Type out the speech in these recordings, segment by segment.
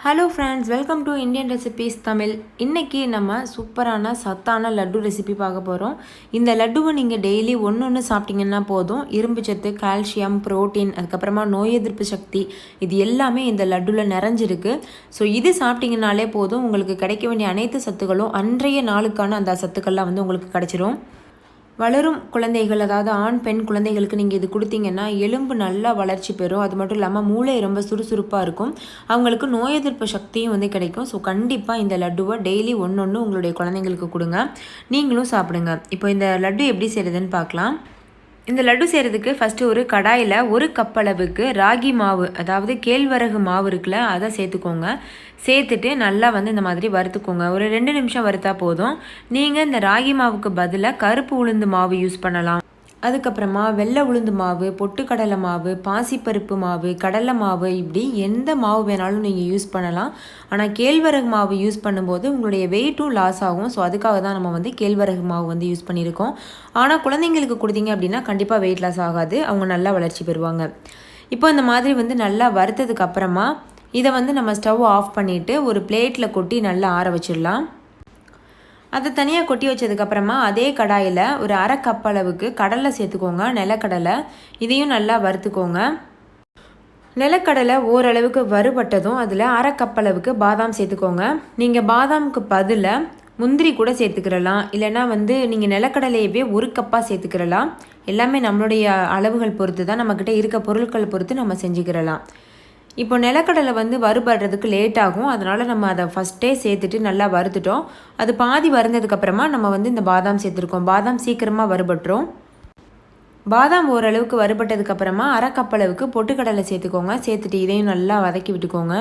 Hello friends, welcome to Indian recipes Tamil. இன்றைக்கி நம்ம சூப்பரான சத்தான லட்டு ரெசிபி பார்க்க போகிறோம். இந்த லட்டுவை நீங்கள் டெய்லி ஒன்று சாப்பிட்டிங்கன்னா போதும். இரும்பு சத்து, கால்சியம், ப்ரோட்டீன், அதுக்கப்புறமா நோய் எதிர்ப்பு சக்தி, இது எல்லாமே இந்த லட்டுவில் நிறைஞ்சிருக்கு. ஸோ இது சாப்பிட்டிங்கனாலே போதும், உங்களுக்கு கிடைக்க வேண்டிய அனைத்து சத்துக்களும் அன்றைய நாளுக்கான அந்த சத்துக்கள்லாம் உங்களுக்கு கிடைச்சிரும். வளரும் குழந்தைகள், அதாவது ஆண் பெண் குழந்தைகளுக்கு நீங்கள் இது கொடுத்தீங்கன்னா எலும்பு நல்லா வளர்ச்சி பெறும். அது மட்டும் இல்லாமல் மூளை ரொம்ப சுறுசுறுப்பாக இருக்கும். அவங்களுக்கு நோய் எதிர்ப்பு சக்தியும் கிடைக்கும். ஸோ கண்டிப்பாக இந்த லட்டுவை டெய்லி ஒன்று உங்களுடைய குழந்தைங்களுக்கு கொடுங்க, நீங்களும் சாப்பிடுங்க. இப்போ இந்த லட்டு எப்படி செய்கிறதுன்னு பார்க்கலாம். இந்த லட்டு செய்கிறதுக்கு ஃபஸ்ட்டு ஒரு கடாயில் 1 கப் அளவுக்கு ராகி மாவு, அதாவது கேழ்வரகு மாவு இருக்குல்ல, அதை சேர்த்துக்கோங்க. சேர்த்துட்டு நல்லா இந்த மாதிரி வறுத்துக்கோங்க. ஒரு 2 நிமிஷம் வறுத்தா போதும். நீங்கள் இந்த ராகி மாவுக்கு பதிலாக கருப்பு உளுந்து மாவு யூஸ் பண்ணலாம். அதுக்கப்புறமா வெள்ளை உளுந்து மாவு, பொட்டுக்கடலை மாவு, பாசிப்பருப்பு மாவு, கடலை மாவு, இப்படி எந்த மாவு வேணாலும் நீங்கள் யூஸ் பண்ணலாம். ஆனால் கேழ்வரகு மாவு யூஸ் பண்ணும்போது உங்களுடைய வெயிட்டும் லாஸ் ஆகும். ஸோ அதுக்காக தான் நம்ம கேழ்வரகு மாவு யூஸ் பண்ணியிருக்கோம். ஆனால் குழந்தைங்களுக்கு கொடுத்தீங்க அப்படின்னா கண்டிப்பாக வெயிட் லாஸ் ஆகாது, அவங்க நல்லா வளர்ச்சி பெறுவாங்க. இப்போ இந்த மாதிரி நல்லா வறுத்ததுக்கு அப்புறமா இதை நம்ம ஸ்டவ் ஆஃப் பண்ணிவிட்டு ஒரு பிளேட்டில் கொட்டி நல்லா ஆற வச்சிடலாம். அதை தனியாக கொட்டி வச்சதுக்கப்புறமா அதே கடாயில் ஒரு 1/2 கப் அளவுக்கு கடலை சேர்த்துக்கோங்க, நிலக்கடலை. இதையும் நல்லா வறுத்துக்கோங்க. நிலக்கடலை ஓரளவுக்கு வறுபட்டதும் அதில் 1/2 கப் அளவுக்கு பாதாம் சேர்த்துக்கோங்க. நீங்கள் பாதாமுக்கு பதிலாக முந்திரி கூட சேர்த்துக்கிறலாம், இல்லைனா நீங்கள் நிலக்கடலையவே 1 கப்பாக சேர்த்துக்கிறலாம். எல்லாமே நம்மளுடைய அளவுகள் பொறுத்து தான், நம்மக்கிட்ட இருக்க பொருட்களை பொறுத்து நம்ம செஞ்சுக்கிறலாம். இப்போ நிலக்கடலை வறுபடுறதுக்கு லேட் ஆகும், அதனால் நம்ம அதை ஃபஸ்ட்டே சேர்த்துட்டு நல்லா வறுத்துட்டோம். அது பாதி வறுந்ததுக்கப்புறமா நம்ம இந்த பாதாம் சேர்த்துருக்கோம். பாதாம் சீக்கிரமாக வறுபட்டுரும். பாதாம் ஓரளவுக்கு வறுபட்டதுக்கப்புறமா 1/2 கப் அளவுக்கு பொட்டுக்கடலை சேர்த்துக்கோங்க. சேர்த்துட்டு இதையும் நல்லா வதக்கி விட்டுக்கோங்க.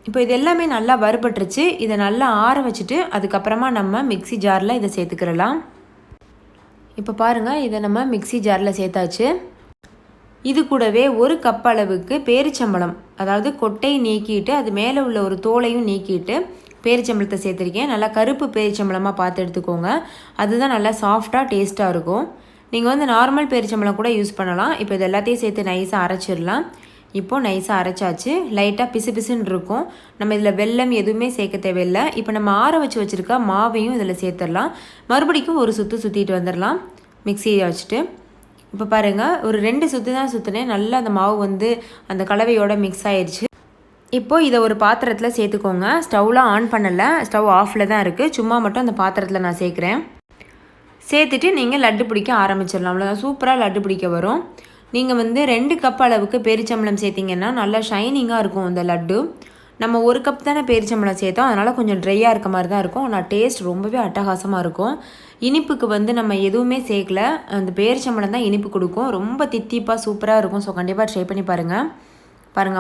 இப்போ இது எல்லாமே நல்லா வறுபட்டுருச்சு. இதை நல்லா ஆற வச்சுட்டு அதுக்கப்புறமா நம்ம மிக்சி ஜாரில் இதை சேர்த்துக்கிறலாம். இப்போ பாருங்கள், இதை நம்ம மிக்சி ஜாரில் சேர்த்தாச்சு. இது கூடவே 1 கப் அளவுக்கு பேரிச்சம்பழம், அதாவது கொட்டை நீக்கிட்டு அது மேலே உள்ள ஒரு தோலையும் நீக்கிட்டு பேரிச்சம்பழத்தை சேர்த்துருக்கேன். நல்லா கருப்பு பேரிச்சம்பழமாக பார்த்து எடுத்துக்கோங்க. அதுதான் நல்லா சாஃப்டாக டேஸ்ட்டாக இருக்கும். நீங்கள் நார்மல் பேரிச்சம்பழம் கூட யூஸ் பண்ணலாம். இப்போ இது எல்லாத்தையும் சேர்த்து நைஸாக அரைச்சிடலாம். இப்போது நைஸாக அரைச்சாச்சு. லைட்டாக பிசு பிசுன்னு இருக்கும். நம்ம இதில் வெல்லம் எதுவுமே சேர்க்க தேவையில்லை. இப்போ நம்ம ஆற வச்சுருக்க மாவையும் இதில் சேர்த்துடலாம். மறுபடிக்கும் ஒரு சுற்றிட்டு வந்துடலாம் மிக்சியை வச்சுட்டு. இப்போ பாருங்கள், ஒரு 2 சுற்று தான் சுற்றினேன். நல்லா அந்த மாவு அந்த கலவையோட மிக்ஸ் ஆயிடுச்சு. இப்போது இதை ஒரு பாத்திரத்தில் சேர்த்துக்கோங்க. ஸ்டவ்லாம் ஆன் பண்ணலை, ஸ்டவ் ஆஃபில் தான் இருக்குது. சும்மா மட்டும் அந்த பாத்திரத்தில் நான் சேர்க்குறேன். சேர்த்துட்டு நீங்கள் லட்டு பிடிக்க ஆரம்பிச்சிடலாம். அவ்வளோதான், சூப்பராக லட்டு பிடிக்க வரும். நீங்கள் 2 கப் அளவுக்கு பேரிச்சம்பழம் சேர்த்திங்கன்னா நல்லா ஷைனிங்காக இருக்கும் இந்த லட்டு. நம்ம 1 கப் தானே பேரிச்சம்பழம் சேர்த்தோம், அதனால் கொஞ்சம் ட்ரையாக இருக்க மாதிரி தான் இருக்கும். ஆனால் டேஸ்ட் ரொம்பவே அட்டகாசமாக இருக்கும். இனிப்புக்கு நம்ம எதுவுமே சேர்க்கல, அந்த பேரிச்சம்பழம் தான் இனிப்பு கொடுக்கும். ரொம்ப தித்திப்பாக சூப்பராக இருக்கும். ஸோ கண்டிப்பாக ட்ரை பண்ணி பாருங்கள்.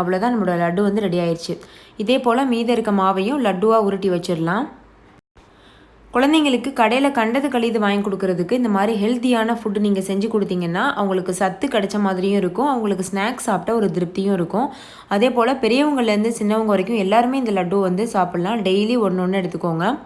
அவ்வளோதான், நம்மளோட லட்டு ரெடி ஆயிடுச்சு. இதே போல் மீதி இருக்க மாவையும் லட்டுவாக உருட்டி வச்சிடலாம். குழந்தைங்களுக்கு கடையில் கண்டது கழிது வாங்கி கொடுக்கறதுக்கு இந்த மாதிரி ஹெல்த்தியான ஃபுட்டு நீங்கள் செஞ்சு கொடுத்தீங்கன்னா அவங்களுக்கு சத்து கிடைச்ச மாதிரியும் இருக்கும், அவங்களுக்கு ஸ்நாக்ஸ் சாப்பிட்ட ஒரு திருப்தியும் இருக்கும். அதே போல் பெரியவங்கலேருந்து சின்னவங்க வரைக்கும் எல்லாருமே இந்த லட்டு சாப்பிட்லாம். டெய்லி ஒன்று எடுத்துக்கோங்க.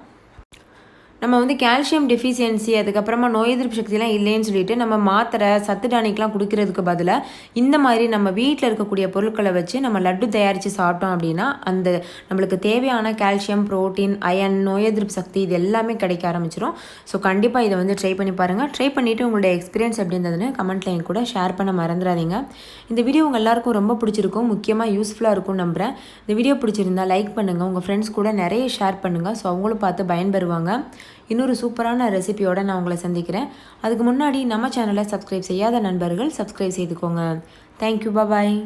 நம்ம கால்சியம் டெஃபிஷியன்சி, அதுக்கப்புறமா நோய் எதிர்ப்பு சக்திலாம் இல்லைன்னு சொல்லிட்டு நம்ம மாத்திரை சத்து டானிக்லாம் குடிக்கிறதுக்கு பதிலாக இந்த மாதிரி நம்ம வீட்டில் இருக்கக்கூடிய பொருட்களை வச்சு நம்ம லட்டு தயாரித்து சாப்பிட்டோம் அப்படின்னா அந்த நம்மளுக்கு தேவையான கால்சியம், ப்ரோட்டீன், அயன், நோய் எதிர்ப்பு சக்தி இது எல்லாமே கிடைக்க ஆரம்பிச்சிடும். ஸோ கண்டிப்பாக இதை ட்ரை பண்ணி பாருங்கள். ட்ரை பண்ணிவிட்டு உங்களுடைய எக்ஸ்பீரியன்ஸ் எப்படி இருந்ததுன்னு கமெண்ட்டில் என் கூட ஷேர் பண்ண மறந்துடாதீங்க. இந்த வீடியோ உங்கள் எல்லாருக்கும் ரொம்ப பிடிச்சிருக்கும், முக்கியமாக யூஸ்ஃபுல்லாக இருக்கும்னு நம்புகிறேன். இந்த வீடியோ பிடிச்சிருந்தா லைக் பண்ணுங்கள், உங்கள் ஃப்ரெண்ட்ஸ் கூட நிறைய ஷேர் பண்ணுங்கள். ஸோ அவங்களும் பார்த்து பயன்பெறுவாங்க. இன்னொரு சூப்பரான ரெசிபியோடு நான் உங்களை சந்திக்கிறேன். அதுக்கு முன்னாடி நம்ம சேனலை சப்ஸ்கிரைப் செய்யாத நண்பர்கள் சப்ஸ்கிரைப் செய்துக்கோங்க. தேங்க்யூ, பாய்.